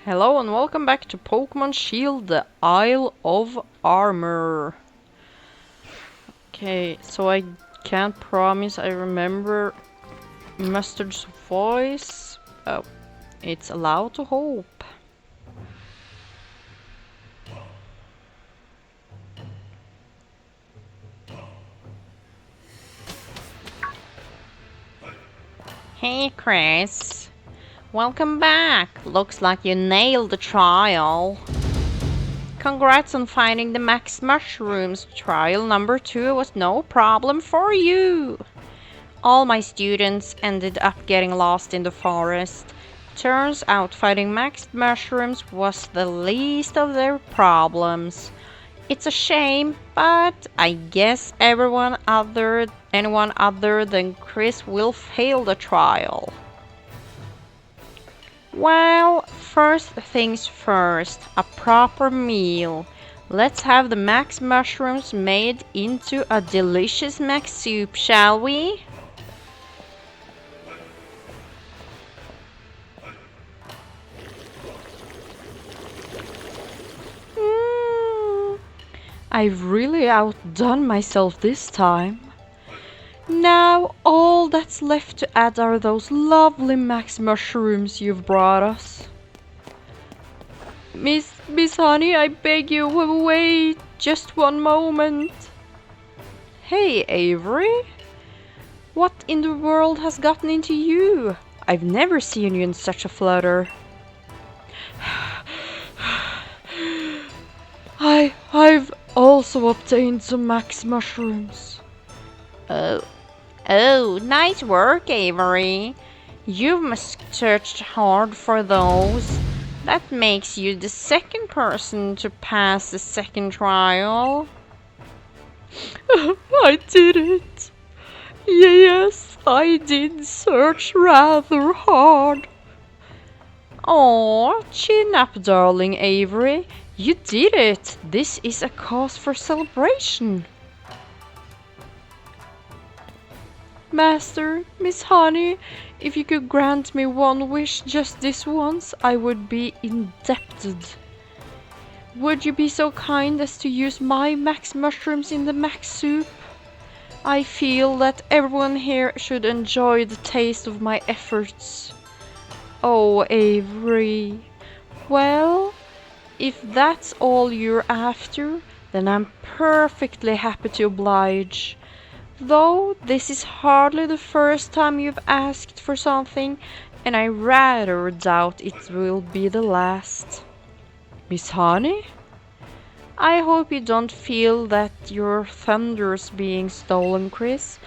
Hello and welcome back to Pokemon Shield, the Isle of Armor. Okay, so I can't promise I remember Mustard's voice. Oh, it's allowed to hope. Hey Chris, welcome back. Looks like you nailed the trial. Congrats on finding the max mushrooms. Trial number 2 was no problem for you. All my students ended up getting lost in the forest. Turns out finding maxed mushrooms was the least of their problems. It's a shame, but I guess anyone other than Chris will fail the trial. Well, first things first, a proper meal. Let's have the max mushrooms made into a delicious max soup, shall we? I've really outdone myself this time. Now all that's left to add are those lovely max mushrooms you've brought us. Miss Honey, I beg you, wait just one moment. Hey, Avery. What in the world has gotten into you? I've never seen you in such a flutter. I've also obtained some max mushrooms. Oh, nice work, Avery. You must searched hard for those. That makes you the second person to pass the second trial. I did it. Yes, I did search rather hard. Aw, chin up, darling Avery. You did it! This is a cause for celebration. Master, Miss Honey, if you could grant me one wish just this once, I would be indebted. Would you be so kind as to use my max mushrooms in the max soup? I feel that everyone here should enjoy the taste of my efforts. Oh, Avery. Well, if that's all you're after, then I'm perfectly happy to oblige. Though this is hardly the first time you've asked for something, and I rather doubt it will be the last. Miss Honey? I hope you don't feel that your thunder's being stolen, Chris,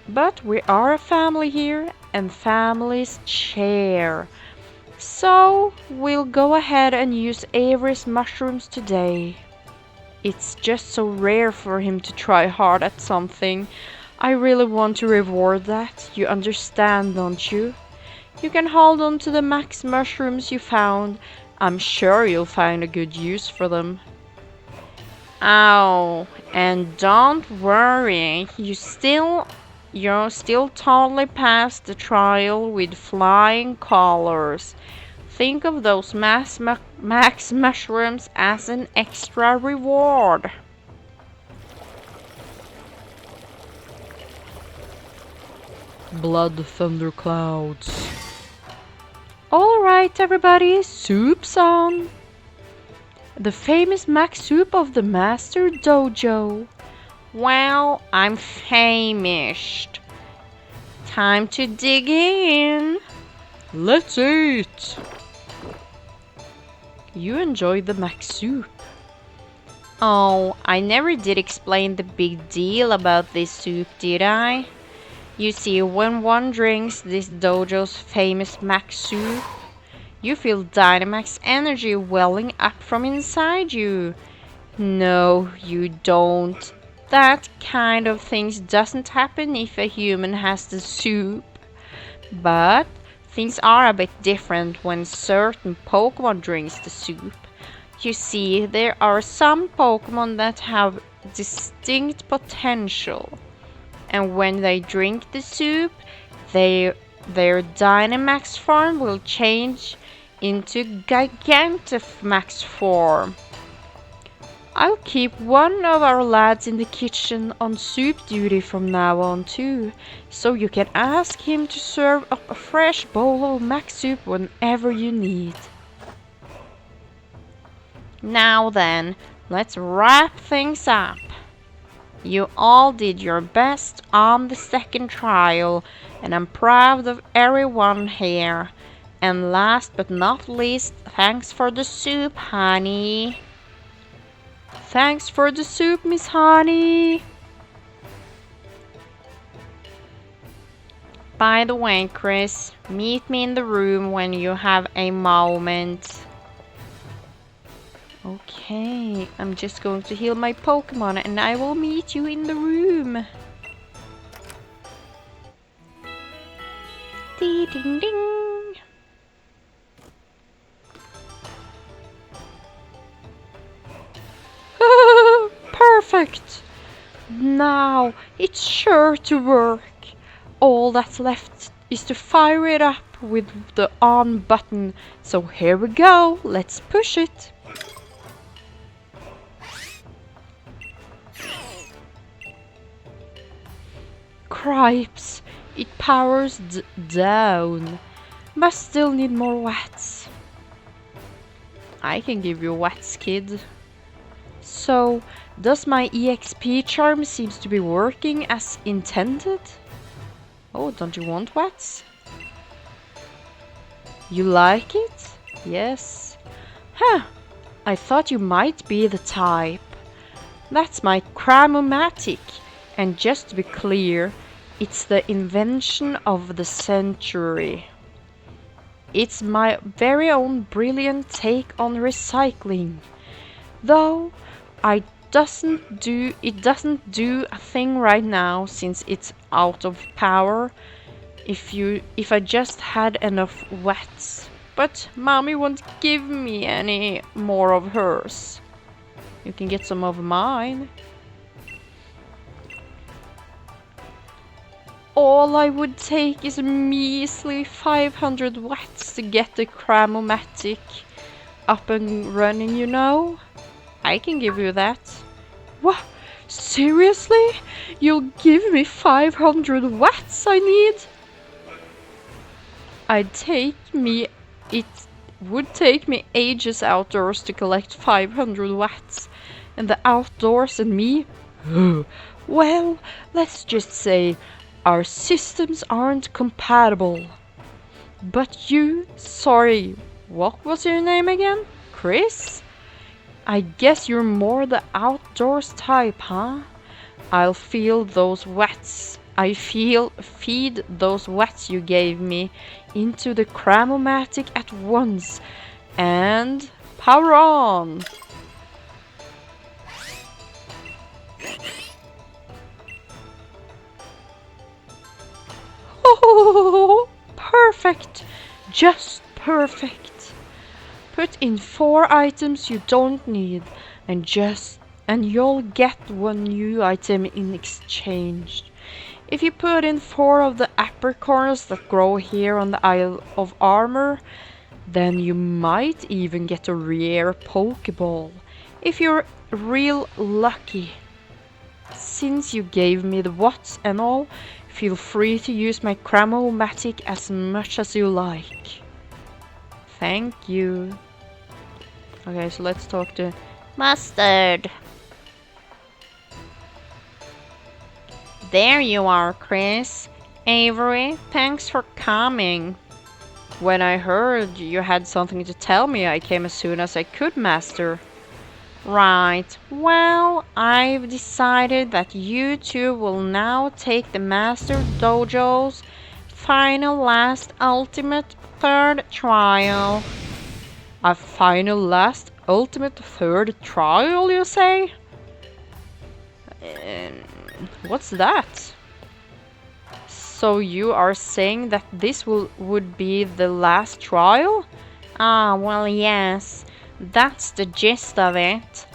but we are a family here, and families share. So, we'll go ahead and use Avery's mushrooms today. It's just so rare for him to try hard at something. I really want to reward that, you understand, don't you? You can hold on to the max mushrooms you found. I'm sure you'll find a good use for them. Oh, and don't worry, you're still totally past the trial with flying colors. Think of those max mushrooms as an extra reward. Blood thunderclouds. Alright everybody, soup's on. The famous max soup of the Master Dojo. Well, I'm famished. Time to dig in. Let's eat. You enjoyed the max soup. Oh, I never did explain the big deal about this soup, did I? You see, when one drinks this dojo's famous max soup, you feel Dynamax energy welling up from inside you. No, you don't. That kind of thing doesn't happen if a human has the soup. But things are a bit different when certain Pokemon drinks the soup. You see, there are some Pokemon that have distinct potential. And when they drink the soup, their Dynamax form will change into Gigantamax form. I'll keep one of our lads in the kitchen on soup duty from now on too, so you can ask him to serve up a fresh bowl of max soup whenever you need. Now then, let's wrap things up. You all did your best on the second trial, and I'm proud of everyone here. And last but not least, thanks for the soup, honey. Thanks for the soup, Miss Honey. By the way, Chris, meet me in the room when you have a moment. Okay, I'm just going to heal my Pokémon and I will meet you in the room. Ding ding ding. Perfect! Now it's sure to work. All that's left is to fire it up with the on button. So here we go, let's push it. Cripes, it powers down. But still need more watts. I can give you watts, kid. So, does my EXP charm seems to be working as intended? Oh, don't you want watts? You like it? Yes. Huh, I thought you might be the type. That's my Cramomatic, and just to be clear, it's the invention of the century. It's my very own brilliant take on recycling. Though it doesn't do a thing right now since it's out of power if I just had enough watts. But mommy won't give me any more of hers. You can get some of mine. All I would take is a measly 500 watts to get the Cramomatic up and running, you know? I can give you that. What? Seriously? You'll give me 500 watts I need? It would take me ages outdoors to collect 500 watts. And the outdoors and me? Well, let's just say our systems aren't compatible. But sorry, what was your name again? Chris? I guess you're more the outdoors type, huh? feed those watts you gave me into the Cramomatic at once. And power on! Oh, perfect! Just perfect! Put in 4 items you don't need and you'll get 1 new item in exchange. If you put in 4 of the apricorns that grow here on the Isle of Armor, then you might even get a rare Pokeball, if you're real lucky. Since you gave me the watts and all, feel free to use my Cramomatic as much as you like. Thank you. Okay, so let's talk to Mustard. There you are, Chris. Avery, thanks for coming. When I heard you had something to tell me, I came as soon as I could, Master. Right, well, I've decided that you two will now take the Master Dojo's final, last, ultimate, 3rd trial. A final, last, ultimate, 3rd trial, you say? What's that? So you are saying that this would be the last trial? Ah, well, yes. That's the gist of it.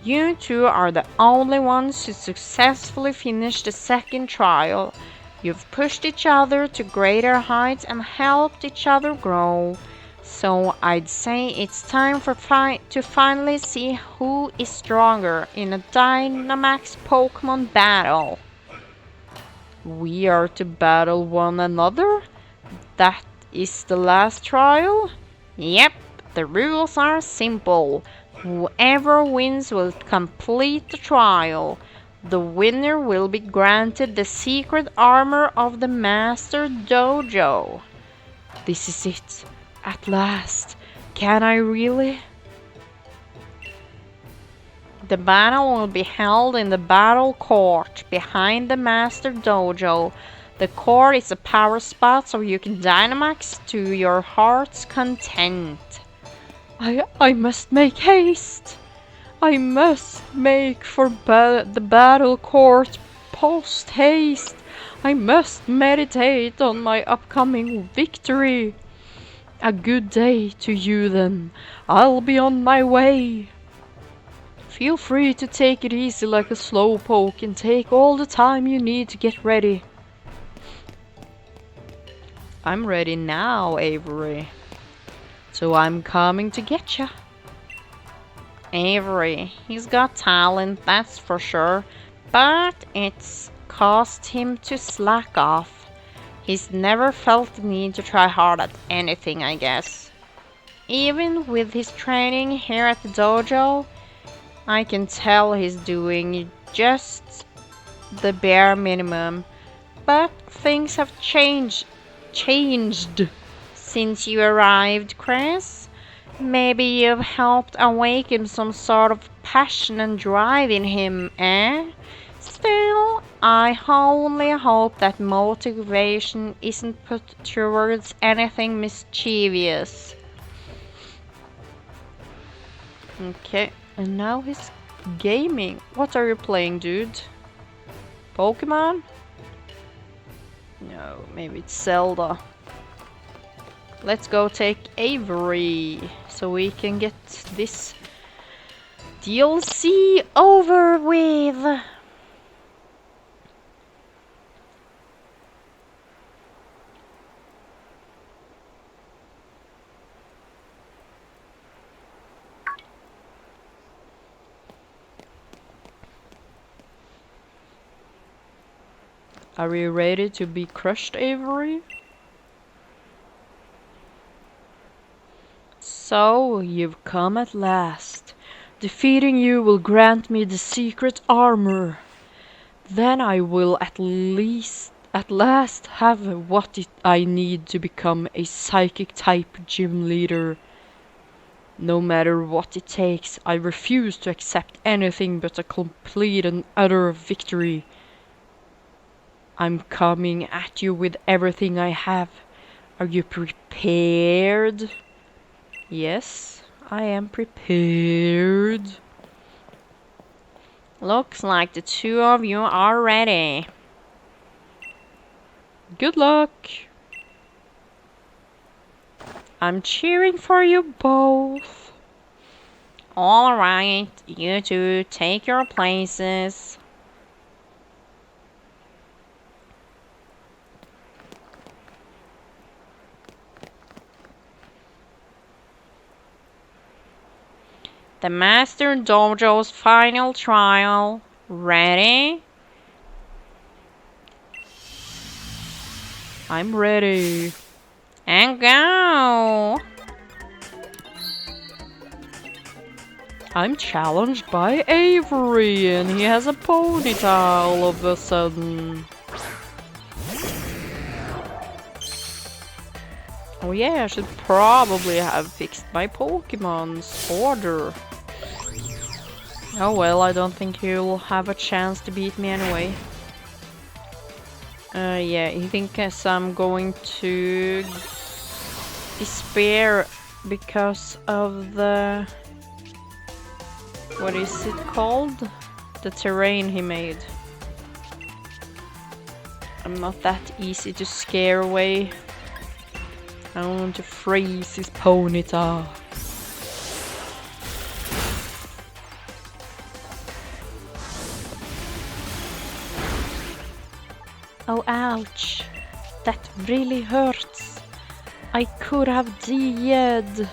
You two are the only ones who successfully finished the 2nd trial. You've pushed each other to greater heights and helped each other grow. So I'd say it's time to finally see who is stronger in a Dynamax Pokemon battle. We are to battle one another? That is the last trial? Yep, the rules are simple. Whoever wins will complete the trial. The winner will be granted the secret armor of the Master Dojo. This is it. At last. Can I really? The battle will be held in the battle court behind the Master Dojo. The court is a power spot so you can Dynamax to your heart's content. I must make haste. I must make for the battle court post haste. I must meditate on my upcoming victory. A good day to you then. I'll be on my way. Feel free to take it easy like a slowpoke and take all the time you need to get ready. I'm ready now, Avery. So I'm coming to get ya. Avery, he's got talent, that's for sure, but it's caused him to slack off. He's never felt the need to try hard at anything, I guess. Even with his training here at the dojo, I can tell he's doing just the bare minimum. But things have changed since you arrived, Chris. Maybe you've helped awaken some sort of passion and drive in him, eh? Still, I only hope that motivation isn't put towards anything mischievous. Okay, and now he's gaming. What are you playing, dude? Pokémon? No, maybe it's Zelda. Let's go take Avery so we can get this DLC over with. Are you ready to be crushed, Avery? So, you've come at last. Defeating you will grant me the secret armor. Then I will at last have what I need to become a psychic type gym leader. No matter what it takes, I refuse to accept anything but a complete and utter victory. I'm coming at you with everything I have. Are you prepared? Yes, I am prepared. Looks like the two of you are ready. Good luck. I'm cheering for you both. Alright, you two take your places. The Master Dojo's final trial. Ready? I'm ready. And go! I'm challenged by Avery and he has a ponytail all of a sudden. Oh yeah, I should probably have fixed my Pokemon's order. Oh well, I don't think he'll have a chance to beat me anyway. Yeah, he thinks I'm going to despair because of the... what is it called? The terrain he made. I'm not that easy to scare away. I want to freeze his ponytail. Oh, ouch. That really hurts. I could have did.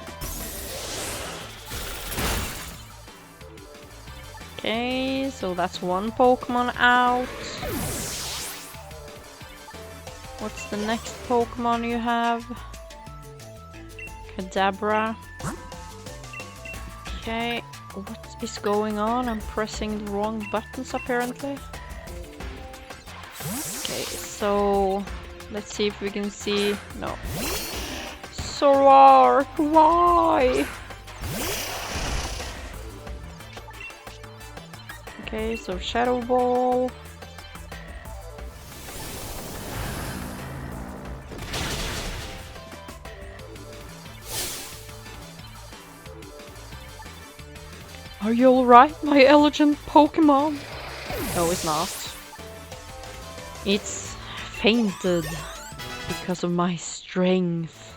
Okay, so that's one Pokemon out. What's the next Pokemon you have? Kadabra. Okay, what is going on? I'm pressing the wrong buttons apparently. Okay, so let's see if we can see. No. Sorark, why? Okay, so Shadow Ball. Are you alright, my elegant Pokemon? No, it's not. It's fainted because of my strength.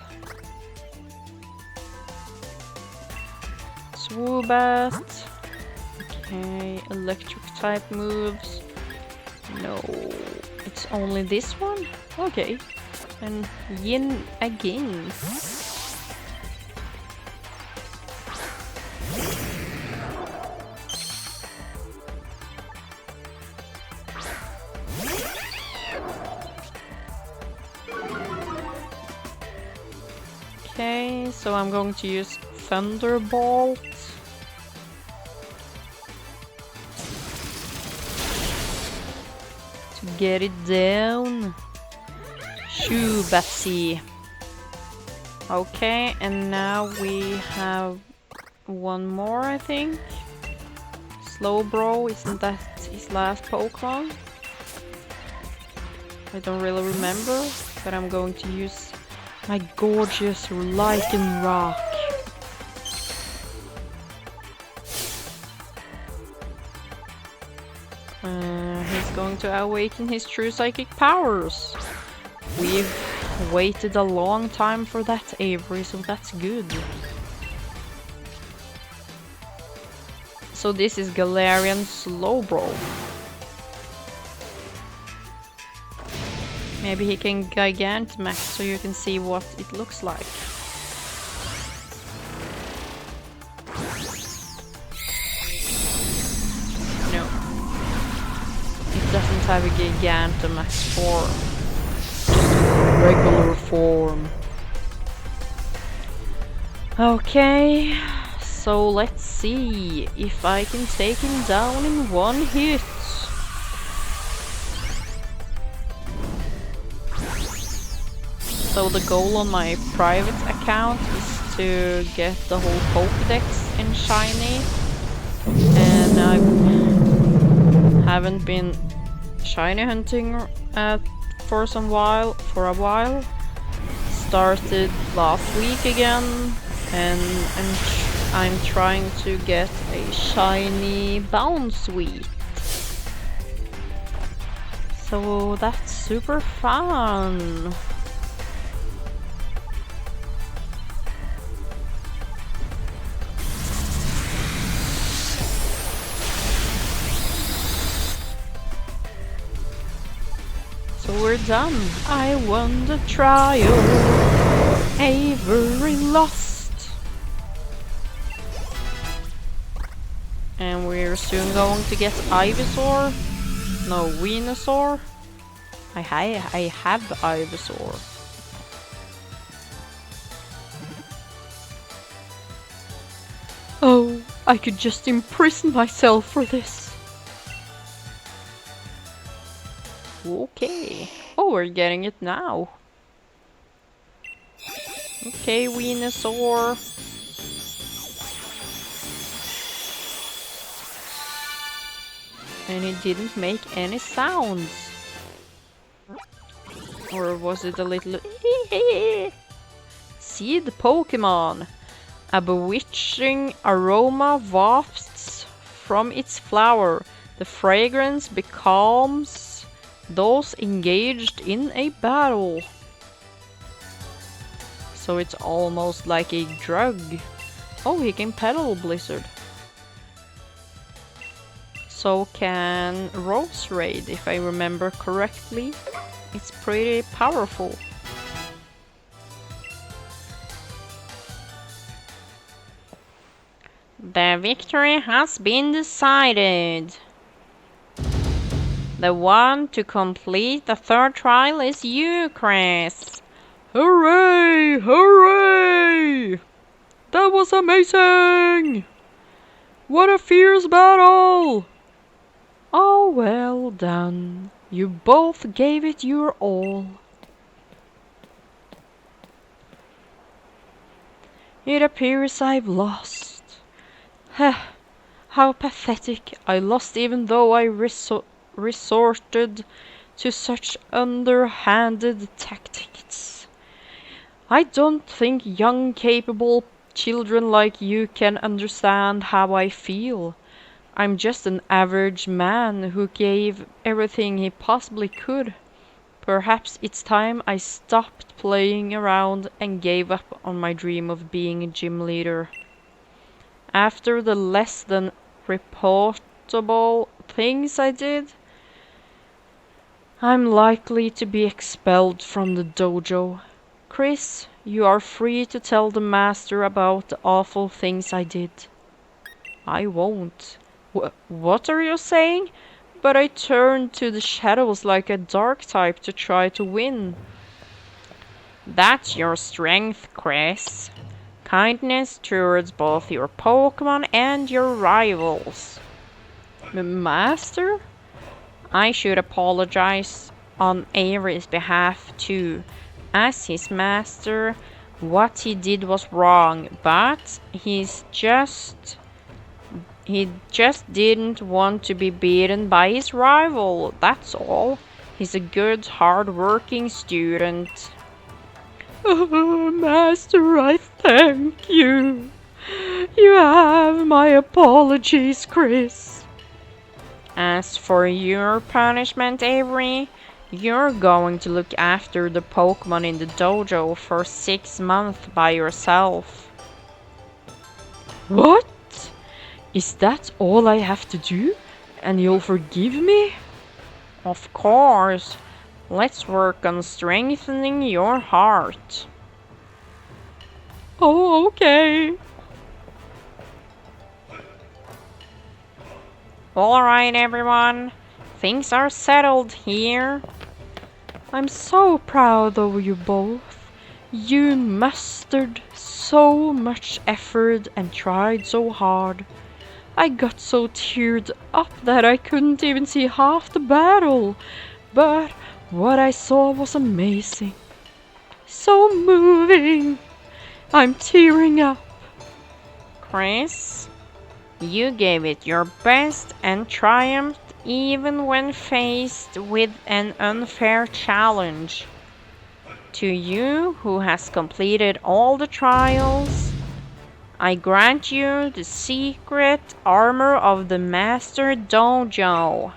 Swoobat. Okay, electric type moves. No, it's only this one? Okay. And Yin again. Okay, so I'm going to use Thunderbolt. To get it down. Shoo, Betsy. Okay, and now we have one more, I think. Slowbro, isn't that his last Pokemon? I don't really remember, but I'm going to use my gorgeous Lycanroc. He's going to awaken his true psychic powers. We've waited a long time for that, Avery, so that's good. So this is Galarian Slowbro. Maybe he can Gigantamax so you can see what it looks like. No. It doesn't have a Gigantamax form. Just a regular form. Okay, so let's see if I can take him down in one hit. So the goal on my private account is to get the whole Pokédex in shiny, and I haven't been shiny hunting for a while. Started last week again, and I'm trying to get a shiny Bounsweet. So that's super fun. So we're done. I won the trial. Avery lost. And we're soon going to get Ivysaur. No, Venusaur. I have Ivysaur. Oh, I could just imprison myself for this. Okay. Oh, we're getting it now. Okay, Venusaur. And it didn't make any sounds. Or was it a little... Seed Pokemon. A bewitching aroma wafts from its flower. The fragrance becomes those engaged in a battle. So it's almost like a drug. Oh, he can Petal Blizzard. So can Rose Raid, if I remember correctly. It's pretty powerful. The victory has been decided. The one to complete the third trial is you, Chris. Hooray! Hooray! That was amazing! What a fierce battle! Oh, well done. You both gave it your all. It appears I've lost. How pathetic. I lost even though I resorted to such underhanded tactics. I don't think young, capable children like you can understand how I feel. I'm just an average man who gave everything he possibly could. Perhaps it's time I stopped playing around and gave up on my dream of being a gym leader. After the less than reportable things I did, I'm likely to be expelled from the dojo. Chris, you are free to tell the master about the awful things I did. I won't. What are you saying? But I turned to the shadows like a dark type to try to win. That's your strength, Chris. Kindness towards both your Pokémon and your rivals. Master? I should apologize on Avery's behalf too. As his master, what he did was wrong, but he just didn't want to be beaten by his rival, that's all. He's a good, hard-working student. Oh, Master, I thank you. You have my apologies, Chris. As for your punishment, Avery, you're going to look after the Pokémon in the dojo for 6 months by yourself. What? Is that all I have to do? And you'll forgive me? Of course. Let's work on strengthening your heart. Oh, okay. Alright, everyone. Things are settled here. I'm so proud of you both. You mustered so much effort and tried so hard. I got so teared up that I couldn't even see half the battle. But what I saw was amazing. So moving. I'm tearing up. Chris, you gave it your best and triumphed even when faced with an unfair challenge. To you, who has completed all the trials, I grant you the secret armor of the Master Dojo.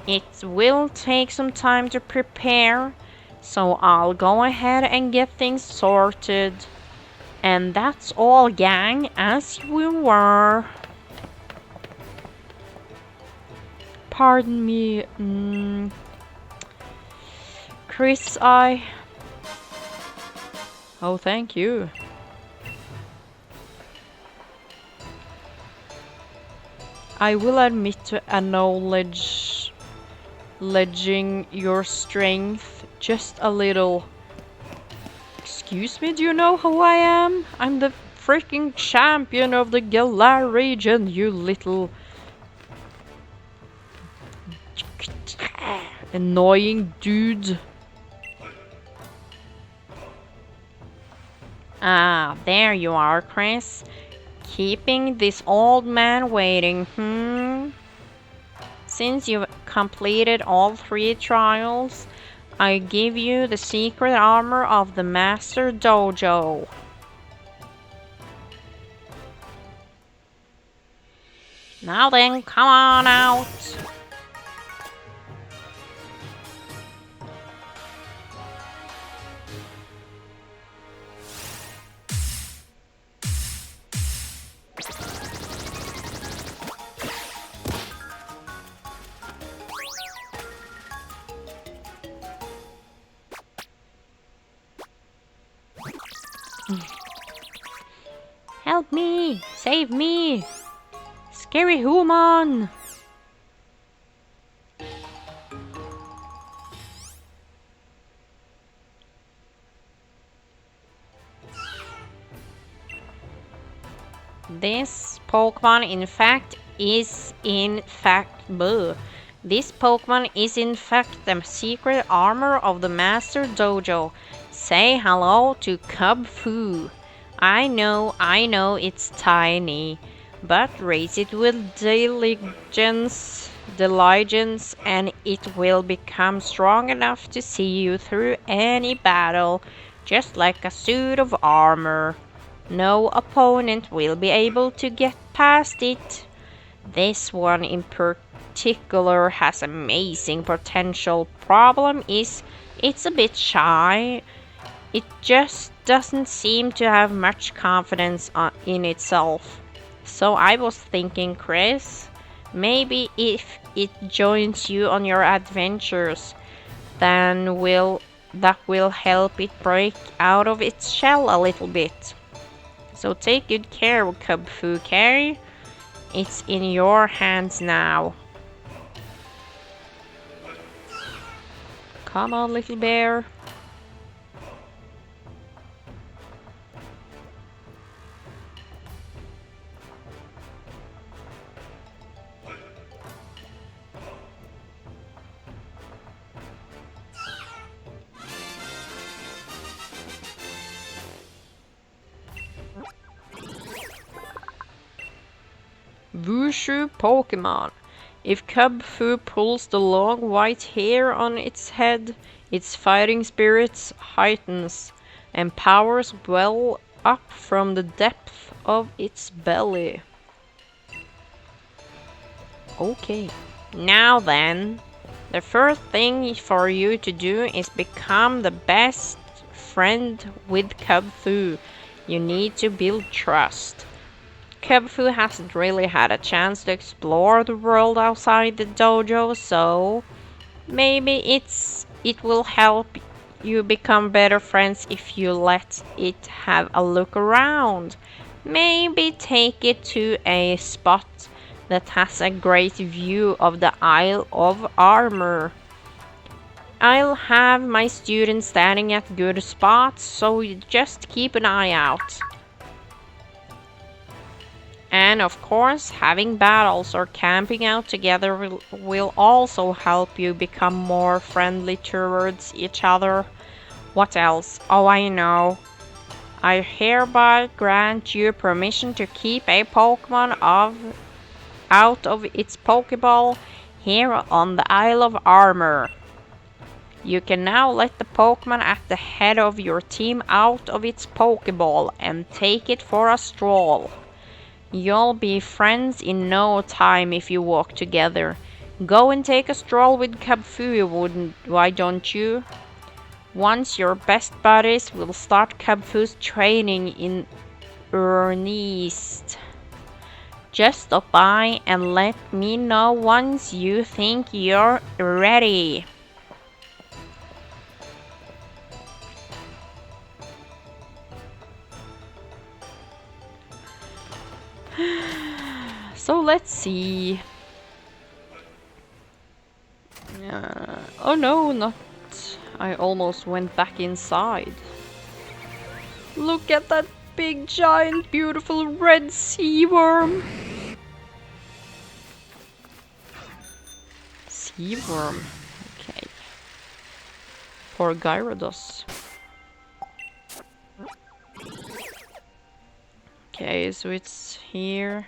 It will take some time to prepare, so I'll go ahead and get things sorted. And that's all, gang, as we were. Pardon me, Chris, Oh, thank you. I will admit to acknowledging your strength just a little. Excuse me, do you know who I am? I'm the freaking champion of the Galar region, you little annoying dude. Ah, there you are, Chris. Keeping this old man waiting, Since you've completed all 3 trials, I give you the secret armor of the Master Dojo. Now then, come on out. Help me! Save me! Scary human! This Pokemon is in fact the secret armor of the Master Dojo. Say hello to Cub Fu. I know it's tiny, but raise it with diligence, and it will become strong enough to see you through any battle, just like a suit of armor. No opponent will be able to get past it. This one in particular has amazing potential. Problem is, it's a bit shy. It just doesn't seem to have much confidence in itself. So I was thinking, Chris, maybe if it joins you on your adventures, then that will help it break out of its shell a little bit. So take good care of Cub Fu, Carrie. It's in your hands now. Come on, little bear. Wushu Pokemon. If Cub Fu pulls the long white hair on its head, its fighting spirits heightens, and powers well up from the depth of its belly. Okay, now then, the first thing for you to do is become the best friend with Cub Fu. You need to build trust. Cub Fu hasn't really had a chance to explore the world outside the dojo, so maybe it will help you become better friends if you let it have a look around. Maybe take it to a spot that has a great view of the Isle of Armor. I'll have my students standing at good spots, so you just keep an eye out. And of course, having battles or camping out together will also help you become more friendly towards each other. What else? Oh, I know. I hereby grant you permission to keep a Pokemon out of its Pokeball here on the Isle of Armor. You can now let the Pokemon at the head of your team out of its Pokeball and take it for a stroll. You'll be friends in no time if you walk together. Go and take a stroll with Cub Fu, why don't you? Once you're best buddies, we'll start Cub Fu's training in earnest. Just stop by and let me know once you think you're ready. So let's see. Oh no, not. I almost went back inside. Look at that big, giant, beautiful red sea worm. Sea worm. Okay. Poor Gyarados. Okay, so it's here,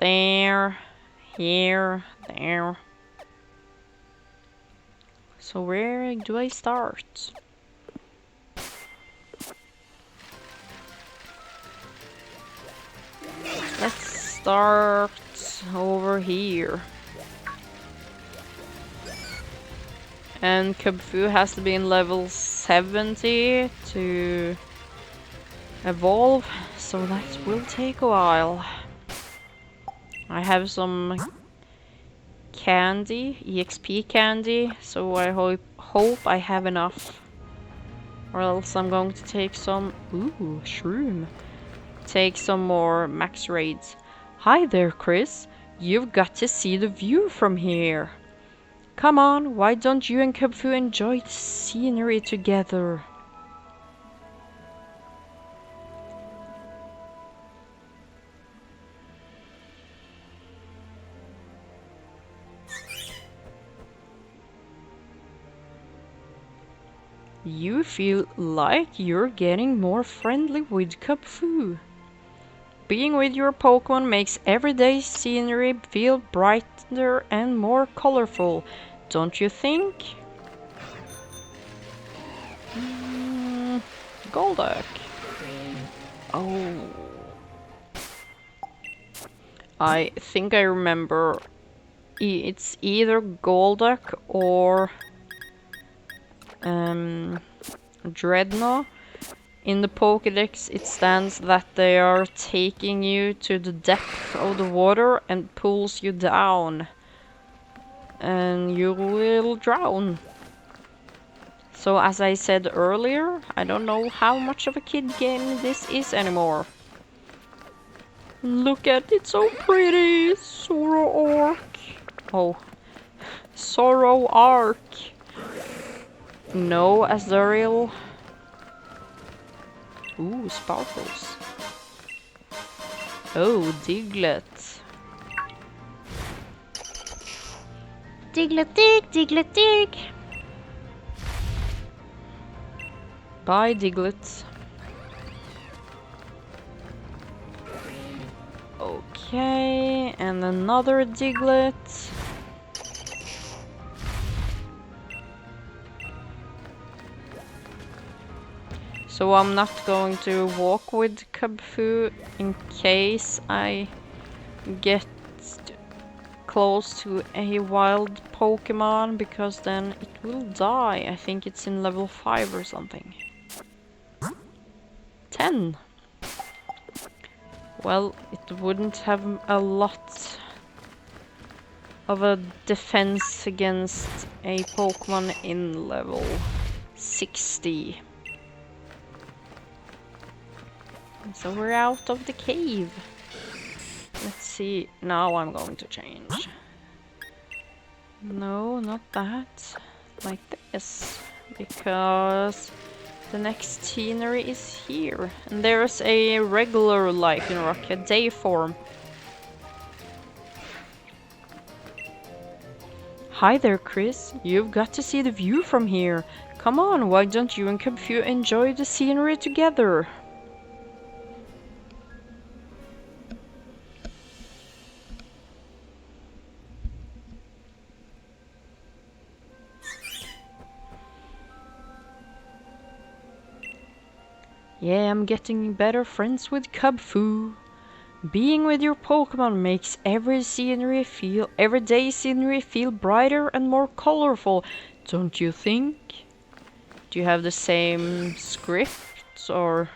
there, here, there. So where do I start? Let's start over here. And Cub Fu has to be in level 70 to evolve, so that will take a while. I have some candy, EXP candy, so I hope I have enough. Or else I'm going to take some... Ooh, shroom. take some more max raids. Hi there, Chris. You've got to see the view from here. Come on, why don't you and Kubfu enjoy the scenery together? You feel like you're getting more friendly with Kubfu. Being with your Pokémon makes everyday scenery feel brighter and more colorful, don't you think? Golduck. Oh. I think I remember it's either Golduck or Dreadnought. In the Pokédex it stands that they are taking you to the depth of the water and pulls you down. And you will drown. So as I said earlier, I don't know how much of a kid game this is anymore. Look at it, so pretty! Sorrow Arc. Oh. Sorrow Arc. No, Azuriel. Ooh, sparkles. Oh, Diglett. Diglett dig, Diglett dig. Bye, Diglett. Okay, and another Diglett. So I'm not going to walk with Kubfu in case I get close to a wild Pokemon, because then it will die. I think it's in level 5 or something. 10. Well, it wouldn't have a lot of a defense against a Pokemon in level 60. So we're out of the cave. Let's see. Now I'm going to change. No, not that. Like this. Because the next scenery is here. And there's a regular Lycanroc, a day form. Hi there, Chris. You've got to see the view from here. Come on, why don't you and Kubfu enjoy the scenery together? Yeah, I'm getting better friends with Kubfu. Being with your Pokemon makes everyday scenery feel brighter and more colorful, don't you think? Do you have the same scripts or?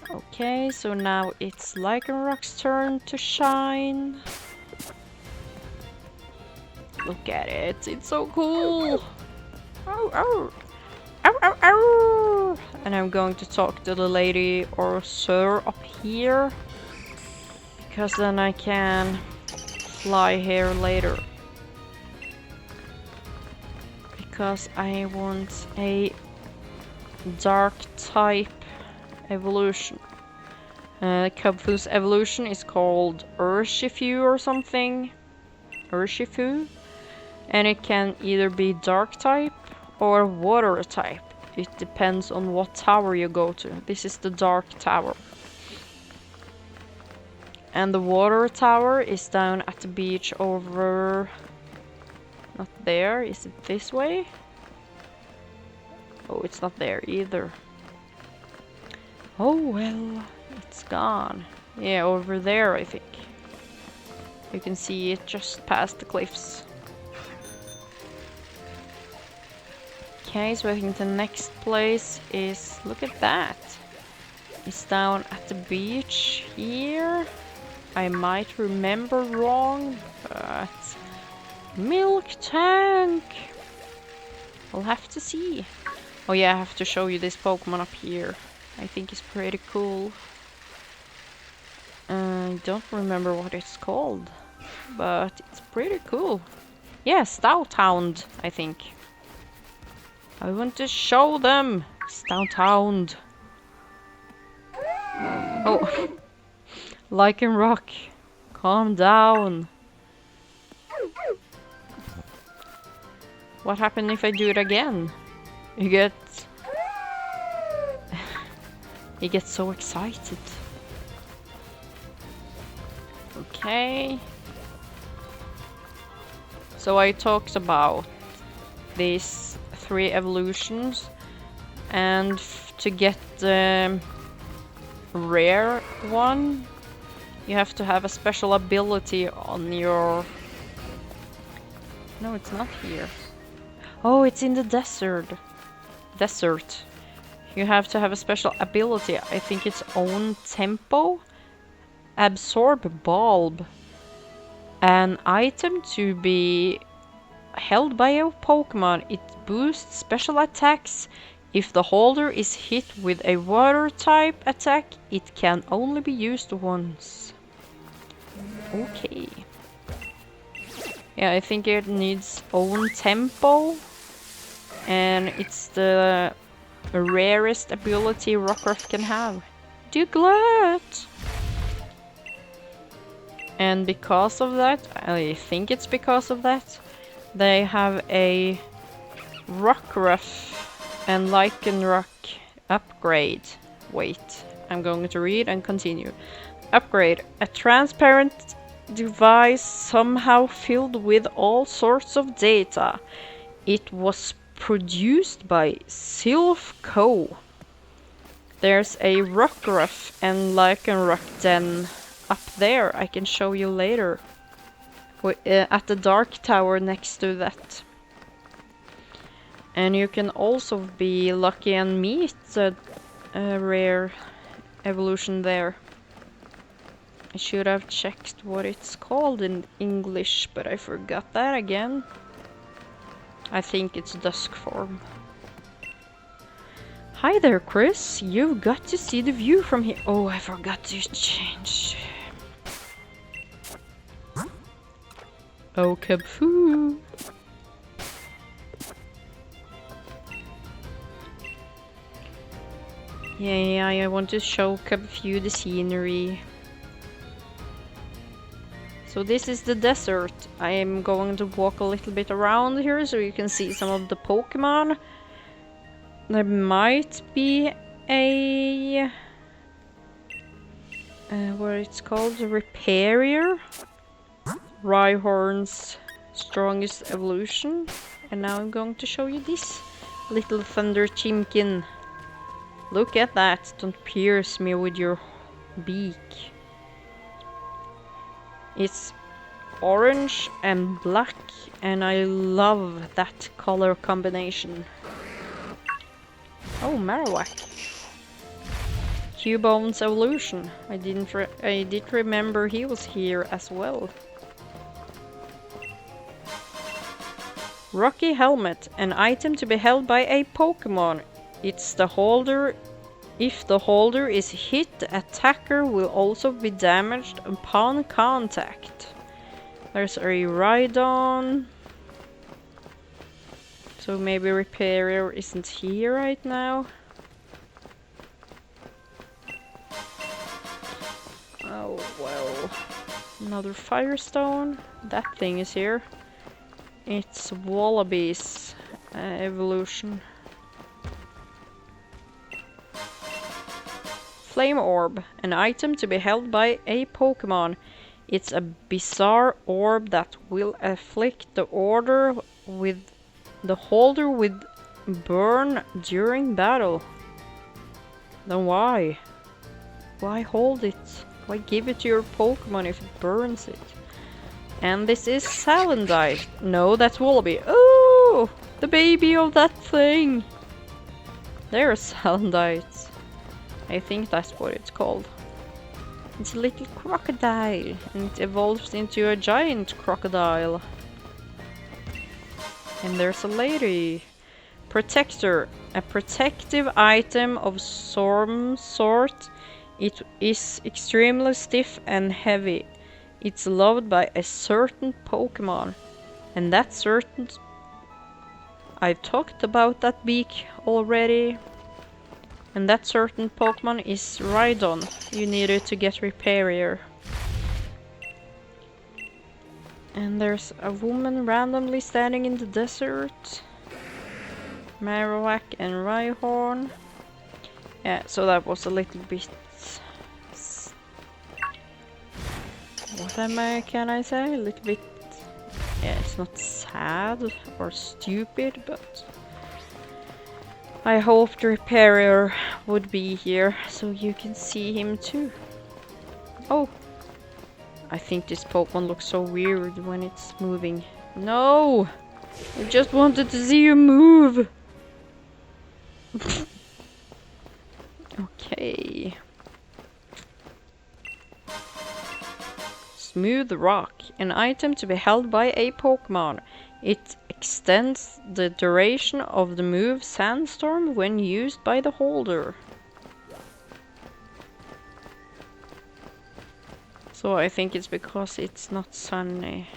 Okay, so now it's Lycanroc's turn to shine. Look at it, it's so cool. Oh, oh. Ow, ow, ow. And I'm going to talk to the lady or sir up here, because then I can fly here later. Because I want a dark type evolution. Kubfu's evolution is called Urshifu or something. Urshifu. And it can either be dark type or water type. It depends on what tower you go to. This is the dark tower. And the water tower is down at the beach over... Not there. Is it this way? Oh, it's not there either. Oh well, it's gone. Yeah, over there I think. You can see it just past the cliffs. Okay, so I think the next place is, look at that. It's down at the beach here. I might remember wrong, but Milk Tank. We'll have to see. Oh yeah, I have to show you this Pokemon up here. I think is pretty cool. I don't remember what it's called, but it's pretty cool. Yeah, Stout Hound, I think. I want to show them! Stout Hound. Oh, Lycan Rock, calm down. What happened if I do it again? You get... He gets so excited. Okay. So I talked about these 3 evolutions, and to get the rare one, you have to have a special ability on your... No, it's not here. Oh, it's in the desert. You have to have a special ability. I think it's own tempo. Absorb bulb. An item to be held by a Pokémon. It boosts special attacks. If the holder is hit with a water type attack, it can only be used once. Okay. Yeah, I think it needs own tempo. And it's the rarest ability Rockruff can have. Diglett! And because of that, I think it's because of that, they have a Rockruff and Lycanroc upgrade. Wait, I'm going to read and continue. Upgrade. A transparent device somehow filled with all sorts of data. It was produced by Sylph Co. There's a Rockruff and Lycanroc den up there. I can show you later. At the Dark Tower next to that. And you can also be lucky and meet a rare evolution there. I should have checked what it's called in English, but I forgot that again. I think it's Dusk form. Hi there, Chris. You've got to see the view from here. Oh, I forgot to change. Oh, Kabfoo. Yeah, I want to show Kabfoo the scenery. So this is the desert. I am going to walk a little bit around here so you can see some of the Pokemon. There might be a... what it's called? A Reparier. Rhyhorn's strongest evolution. And now I'm going to show you this little Thunder Chimkin. Look at that. Don't pierce me with your beak. It's orange and black, and I love that color combination. Oh, Marowak. Cubone's evolution. I did remember he was here as well. Rocky Helmet, an item to be held by a Pokémon. It's the holder. If the holder is hit, the attacker will also be damaged upon contact. There's a Rhydon. So maybe Reparier isn't here right now. Oh well. Another Firestone. That thing is here. It's Wallaby's evolution. Flame Orb, an item to be held by a Pokémon. It's a bizarre orb that will afflict the holder with burn during battle. Then why? Why hold it? Why give it to your Pokémon if it burns it? And this is Salandite. No, that's Wallaby. Oh! The baby of that thing! There's Salandite. I think that's what it's called. It's a little crocodile, and it evolves into a giant crocodile. And there's a lady. Protector. A protective item of some sort. It is extremely stiff and heavy. It's loved by a certain Pokémon. And that certain... I've talked about that beak already. And that certain Pokémon is Rhydon. You need it to get Repairer. And there's a woman randomly standing in the desert. Marowak and Rhyhorn. Yeah, so that was a little bit... can I say? A little bit... Yeah, it's not sad or stupid, but... I hoped Repairer would be here, so you can see him too. Oh! I think this Pokemon looks so weird when it's moving. No! I just wanted to see you move! Okay. Smooth Rock. An item to be held by a Pokemon. It extends the duration of the move Sandstorm when used by the holder. So I think it's because it's not sunny.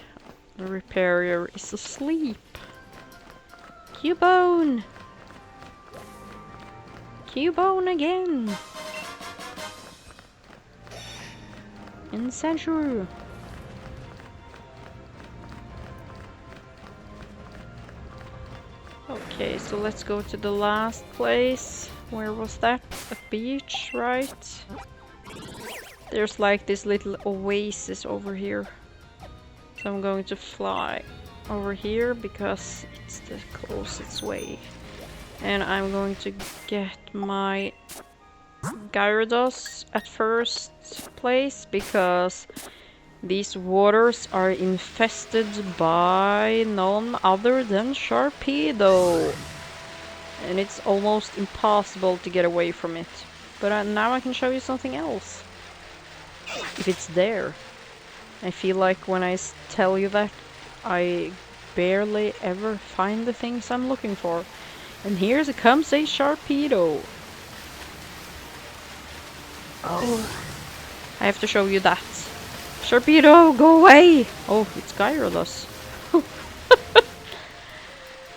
The Repairer is asleep. Cubone! Cubone again! And Sandshrew! Okay, so let's go to the last place. Where was that? A beach, right? There's like this little oasis over here. So I'm going to fly over here because it's the closest way. And I'm going to get my Gyarados at first place because these waters are infested by none other than Sharpedo. And it's almost impossible to get away from it. But now I can show you something else. If it's there. I feel like when I tell you that, I barely ever find the things I'm looking for. And here comes a Sharpedo. Oh, I have to show you that. Sharpedo, go away! Oh, it's Gyarados.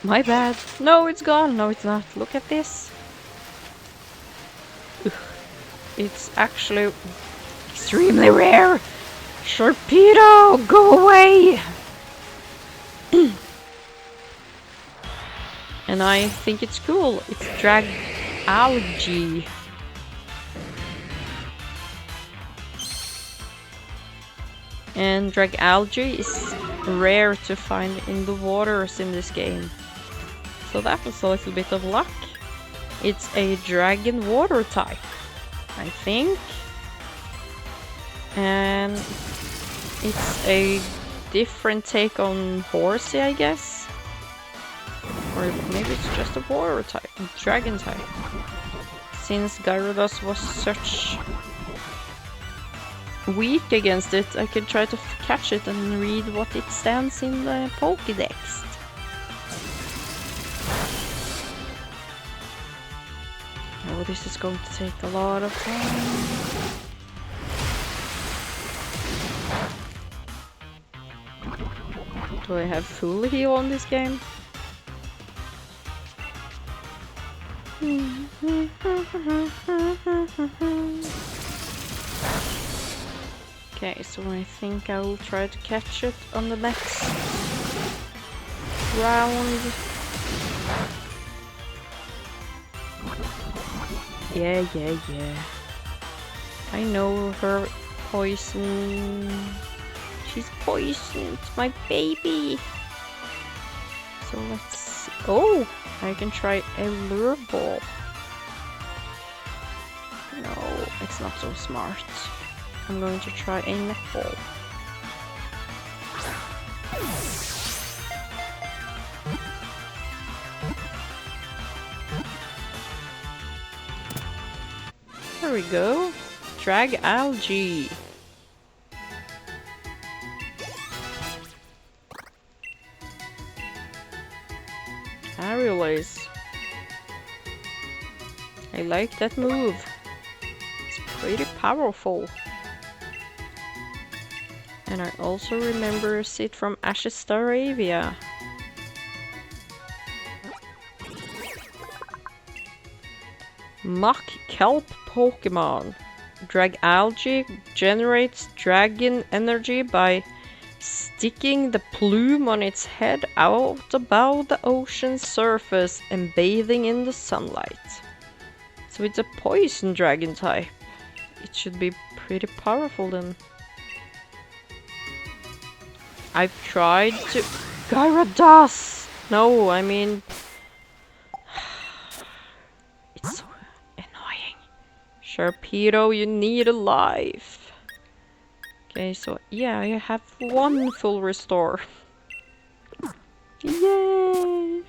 My bad. No, it's gone. No, it's not. Look at this. Ugh. It's actually extremely rare. Sharpedo, go away! And I think it's cool. It's Drag Algae. And Drag Algae is rare to find in the waters in this game. So that was a little bit of luck. It's a dragon water type, I think. And it's a different take on Horsey, I guess. Or maybe it's just a water type, dragon type. Since Gyarados was such weak against it, I could try to catch it and read what it stands in the Pokédex. Oh, this is going to take a lot of time. Do I have full heal on this game? Okay, so I think I will try to catch it on the next round. Yeah. I know her poison. She's poisoned, my baby. So let's see. Oh, I can try a lure ball. No, it's not so smart. I'm going to try a netball. There we go. Drag Algae. Aerialize. I like that move. It's pretty powerful. And I also remember it from Ashes Staravia. Muck Kelp Pokémon. Drag Algae generates dragon energy by sticking the plume on its head out above the ocean's surface and bathing in the sunlight. So it's a poison dragon type. It should be pretty powerful then. I've tried to... Gyarados! No, I mean... It's so annoying. Sharpedo, you need a life. Okay, so yeah, I have one full restore. Yay!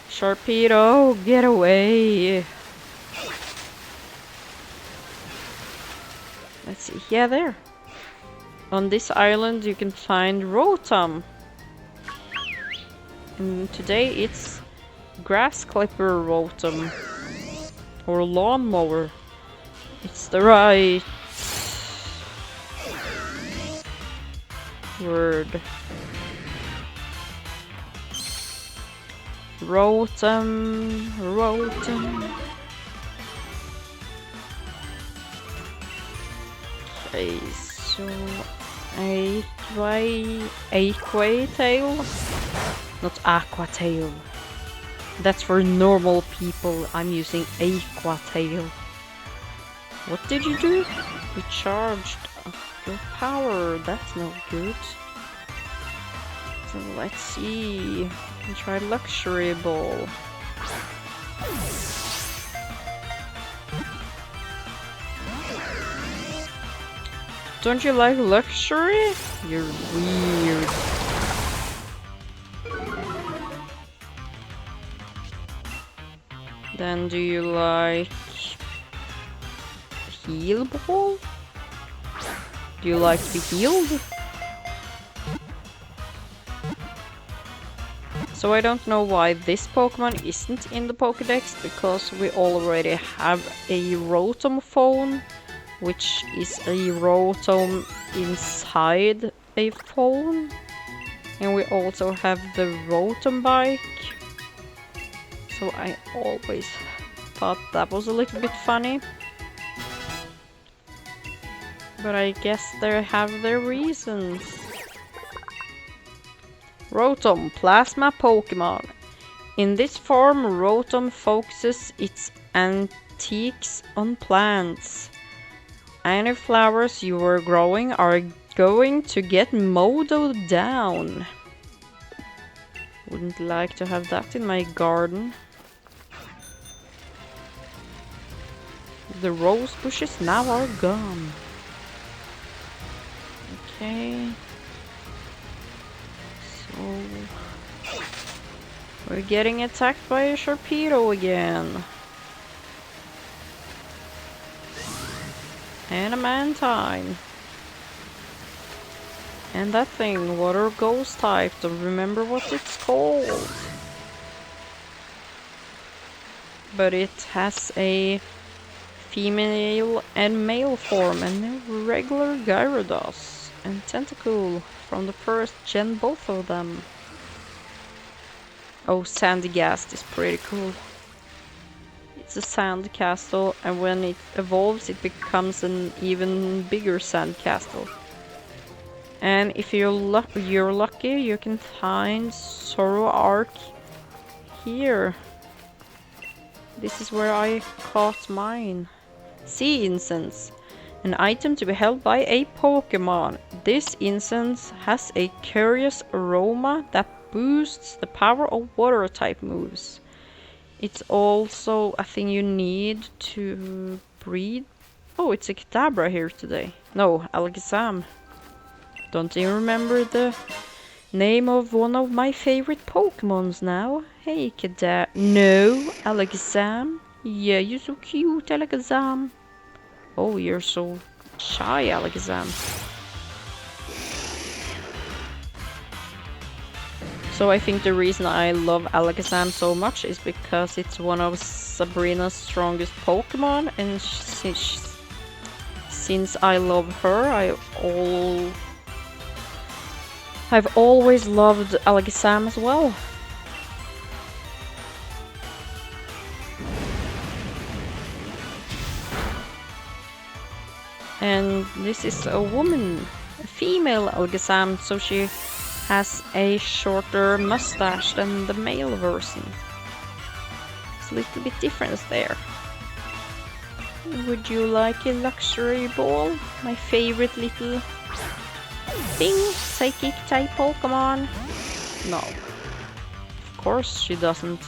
Sharpedo, get away! Let's see, yeah, there. On this island you can find Rotom. And today it's Grass Clipper Rotom. Or Lawnmower. It's the right word. Rotom, Rotom. Okay, so Aqua Tail? Not Aqua Tail. That's for normal people. I'm using Aqua Tail. What did you do? You charged up your power. That's not good. So let's see. Try Luxury Ball. Don't you like luxury? You're weird. Then do you like Heal Ball? Do you like to be healed? So I don't know why this Pokemon isn't in the Pokédex, because we already have a Rotom phone, which is a Rotom inside a phone. And we also have the Rotom bike. So I always thought that was a little bit funny. But I guess they have their reasons. Rotom, Plasma Pokemon. In this form, Rotom focuses its antiques on plants. Any flowers you are growing are going to get mowed down. Wouldn't like to have that in my garden. The rose bushes now are gone. Okay. So we're getting attacked by a Sharpedo again. And a Mantine. And that thing, water ghost type, don't remember what it's called. But it has a female and male form, and a regular Gyarados and Tentacool from the first gen, both of them. Oh, Sandygast is pretty cool. It's a sand castle, and when it evolves it becomes an even bigger sand castle. And if you're lucky, you can find Sorrow Arc here. This is where I caught mine. Sea Incense. An item to be held by a Pokemon. This incense has a curious aroma that boosts the power of water type moves. It's also a thing you need to breed. Oh, it's a Kadabra here today. No, Alakazam. Don't you remember the name of one of my favorite Pokemons now? Hey, Kadabra. No, Alakazam. Yeah, you're so cute, Alakazam. Oh, you're so shy, Alakazam. So I think the reason I love Alakazam so much is because it's one of Sabrina's strongest Pokemon, and since I love her, I've always loved Alakazam as well. And this is a woman, a female Alakazam, so she has a shorter mustache than the male version. It's a little bit different there. Would you like a luxury ball? My favorite little thing, psychic type Pokemon? No. Of course she doesn't.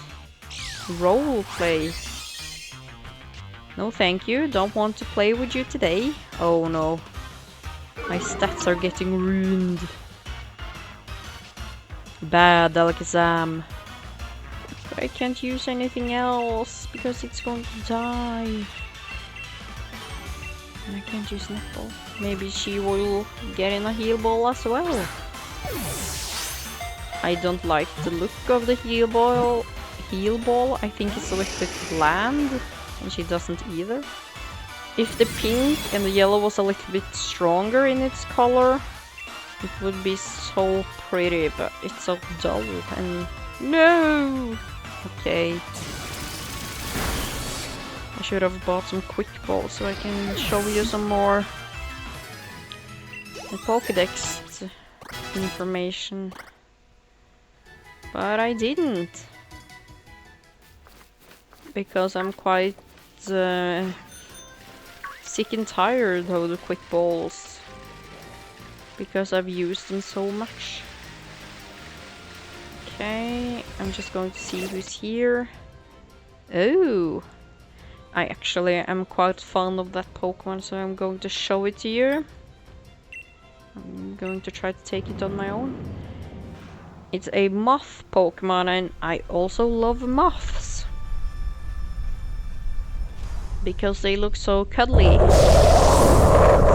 Role play. No thank you, don't want to play with you today. Oh no. My stats are getting ruined. Bad Alakazam. I can't use anything else because it's going to die. And I can't use Netball. Maybe she will get in a heal ball as well. I don't like the look of the heal ball. I think it's a little bit bland, and she doesn't either. If the pink and the yellow was a little bit stronger in its color, it would be so pretty, but it's so dull and... No! Okay. I should have bought some quick balls so I can show you some more Pokédex information. But I didn't. Because I'm quite sick and tired of the quick balls. Because I've used them so much. Okay, I'm just going to see who's here. Oh! I actually am quite fond of that Pokemon, so I'm going to show it to you. I'm going to try to take it on my own. It's a moth Pokemon, and I also love moths. Because they look so cuddly.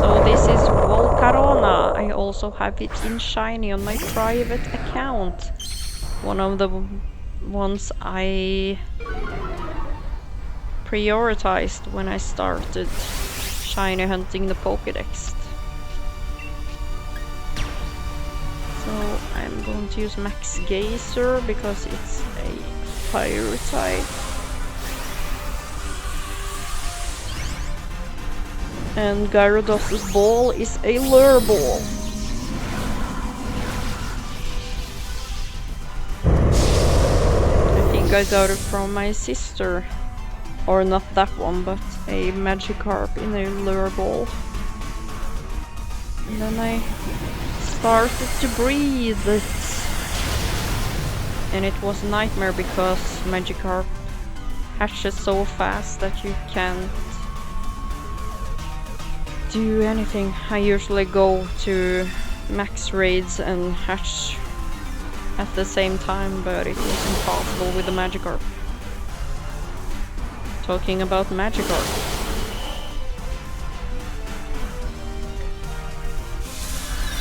So this is Volcarona. I also have it in shiny on my private account. One of the ones I prioritized when I started shiny hunting the Pokédex. So I'm going to use Max Geyser because it's a fire type. And Gyarados' ball is a lure ball. I think I got it from my sister. Or not that one, but a Magikarp in a lure ball. And then I started to breathe it. And it was a nightmare because Magikarp hatches so fast that you can't do anything. I usually go to max raids and hatch at the same time, but it was impossible with the Magikarp. Talking about Magikarp.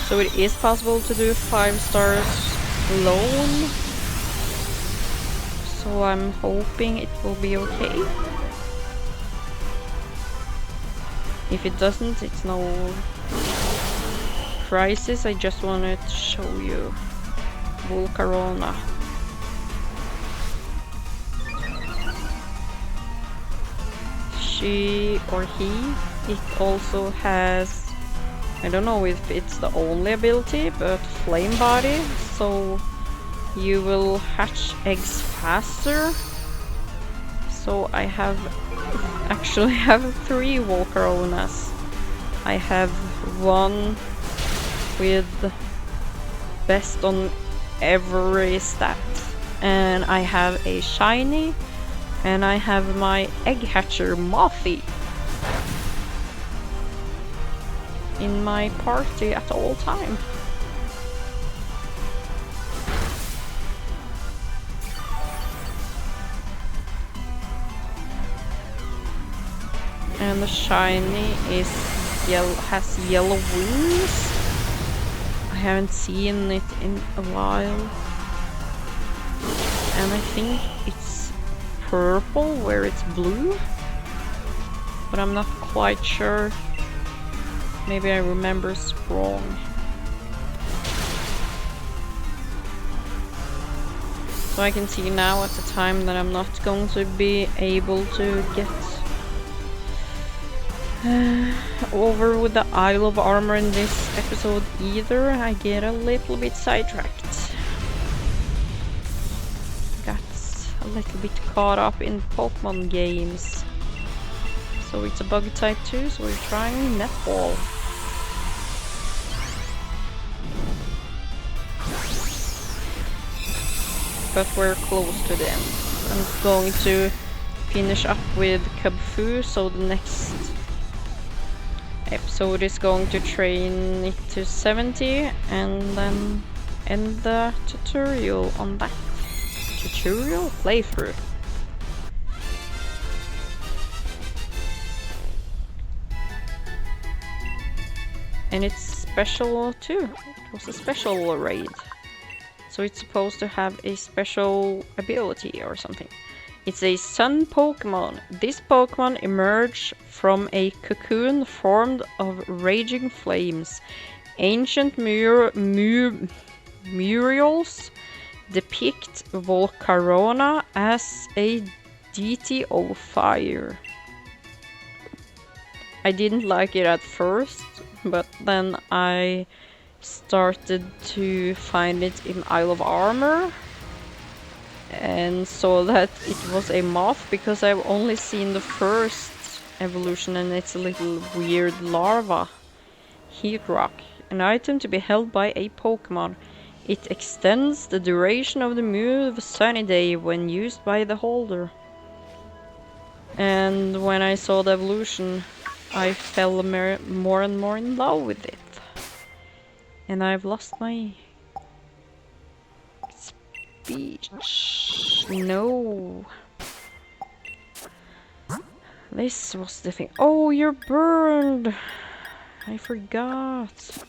So it is possible to do 5 stars alone. So I'm hoping it will be okay. If it doesn't, it's no crisis. I just wanted to show you Volcarona. She or he, it also has, I don't know if it's the only ability, but flame body, so you will hatch eggs faster. So I actually have 3 Volcaronas. I have one with best on every stat, and I have a shiny, and I have my egg hatcher Mothy in my party at all time. And the shiny is has yellow wings. I haven't seen it in a while. and I think it's purple where it's blue, but I'm not quite sure. Maybe I remember wrong. So I can see now at the time that I'm not going to be able to get over with the Isle of Armor in this episode either. I get a little bit sidetracked. Got a little bit caught up in Pokemon games. So it's a bug type too, so we're trying netball. But we're close to the end. I'm going to finish up with Kubfu, so the next episode is going to train it to 70 and then end the tutorial on that. Tutorial playthrough. And it's special too. It was a special raid. So it's supposed to have a special ability or something. It's a sun Pokemon. This Pokemon emerged from a cocoon formed of raging flames. Ancient murals depict Volcarona as a deity of fire. I didn't like it at first, but then I started to find it in Isle of Armor and saw that it was a moth because I've only seen the first evolution and it's a little weird larva. Heat Rock, an item to be held by a Pokemon. It extends the duration of the move Sunny Day when used by the holder. And when I saw the evolution, I fell more and more in love with it. And I've lost my speech. No. This was the thing. Oh, you're burned. I forgot.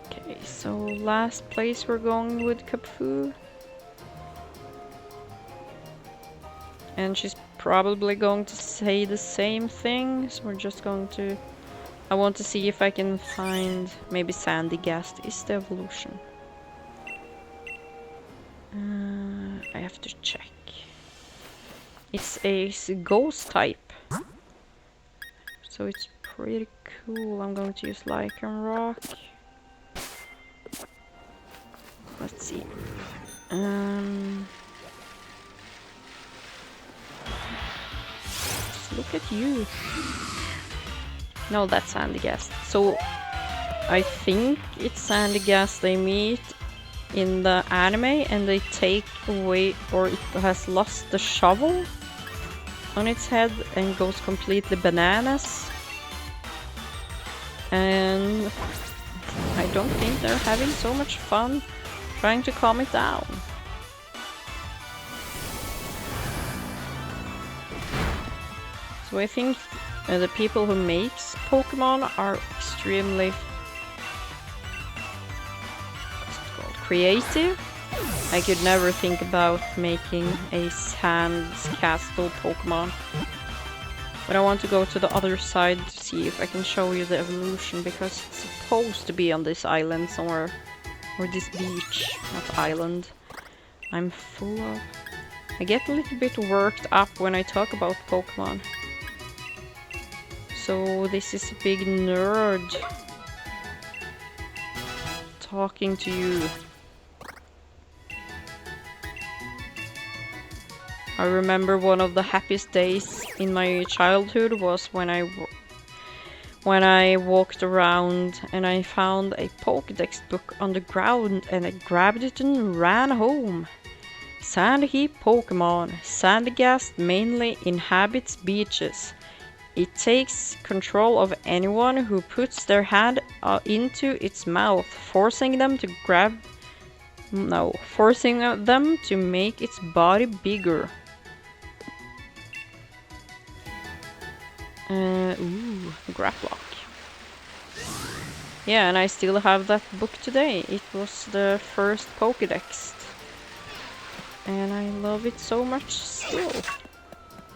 Okay, so last place we're going with Kubfu. And she's probably going to say the same thing, so we're just going to... I want to see if I can find maybe Sandygast is the evolution. I have to check. It's a ghost type. So it's pretty cool. I'm going to use Lycan Rock. Let's see. Just look at you. No, that's Sandygast. So I think it's Sandygast they meet in the anime and they take away, or it has lost the shovel on its head and goes completely bananas. And I don't think they're having so much fun trying to calm it down. So I think the people who makes Pokemon are extremely creative. I could never think about making a sand castle Pokemon. But I want to go to the other side to see if I can show you the evolution, because it's supposed to be on this island somewhere. Or this beach, not island. I'm full of... I get a little bit worked up when I talk about Pokemon. So this is a big nerd talking to you. I remember one of the happiest days in my childhood was when I walked around and I found a Pokédex book on the ground and I grabbed it and ran home. Sandy Pokemon. Sandygast mainly inhabits beaches. It takes control of anyone who puts their hand into its mouth, forcing them to make its body bigger. Graplock. Yeah, and I still have that book today. It was the first Pokédex and I love it so much still.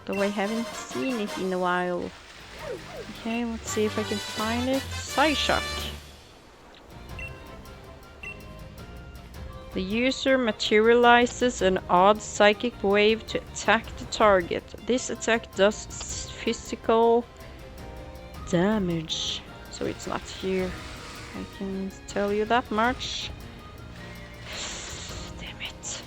Though I haven't seen it in a while. Okay, let's see if I can find it. Psyshock. The user materializes an odd psychic wave to attack the target. This attack does physical damage. So it's not here. I can tell you that much. Damn it.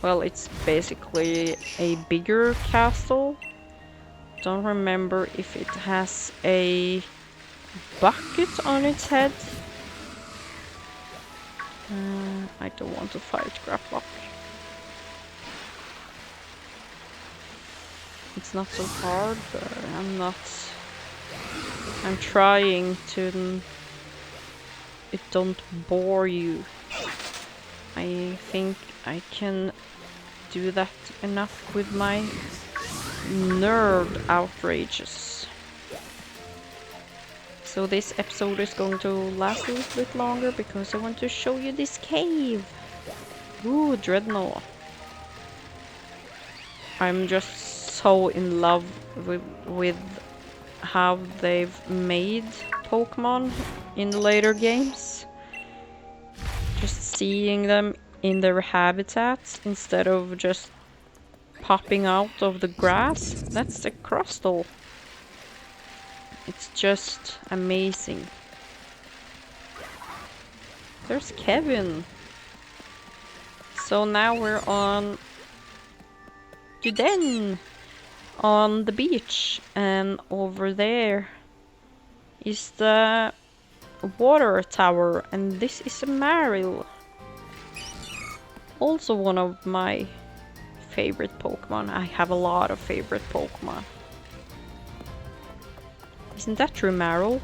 Well, it's basically a bigger castle. Don't remember if it has a bucket on its head. I don't want to fight Graplock. It's not so hard, but I'm trying to... It don't bore you. I think I can do that enough with my nerd outrages. So this episode is going to last a little bit longer because I want to show you this cave. Ooh, Dreadnought. I'm just so in love with how they've made Pokémon in the later games. Just seeing them in their habitats instead of just popping out of the grass. That's the crustal. It's just amazing. There's Kevin. So now we're on Duden on the beach, and over there is the water tower, and this is a Marill. Also one of my favorite Pokemon. I have a lot of favorite Pokemon. Isn't that true, Marill?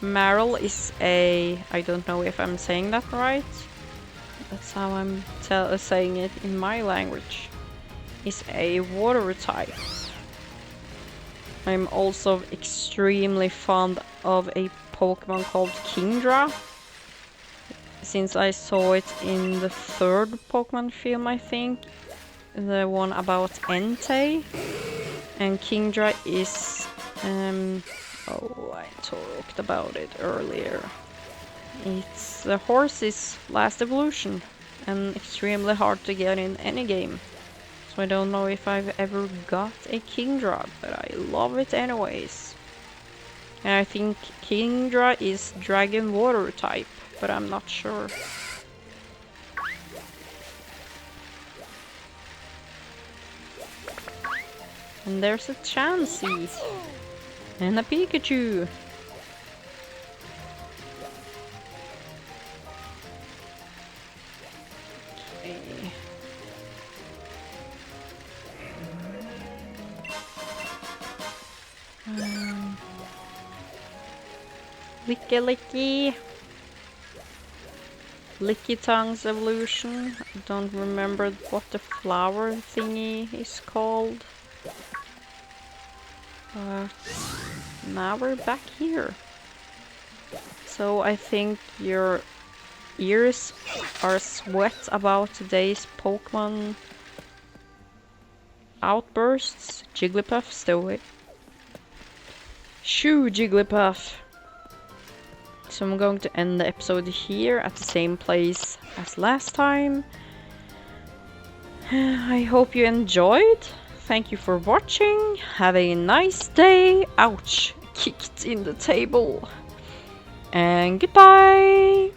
Marill is a... I don't know if I'm saying that right. That's how I'm saying it in my language. Is a water type. I'm also extremely fond of a Pokemon called Kingdra. Since I saw it in the third Pokemon film, I think. The one about Entei. And Kingdra is... oh, I talked about it earlier. It's the horse's last evolution. And extremely hard to get in any game. So I don't know if I've ever got a Kingdra, but I love it anyways. And I think Kingdra is Dragon Water type, but I'm not sure. And there's a Chansey. And a Pikachu. Okay. Licky. Licky Tongue's evolution. I don't remember what the flower thingy is called. But now we're back here. So I think your ears are sweat about today's Pokemon outbursts. Jigglypuff, stow it. Shoo, Jigglypuff! So I'm going to end the episode here at the same place as last time. I hope you enjoyed. Thank you for watching. Have a nice day. Ouch! Kicked in the table. And goodbye!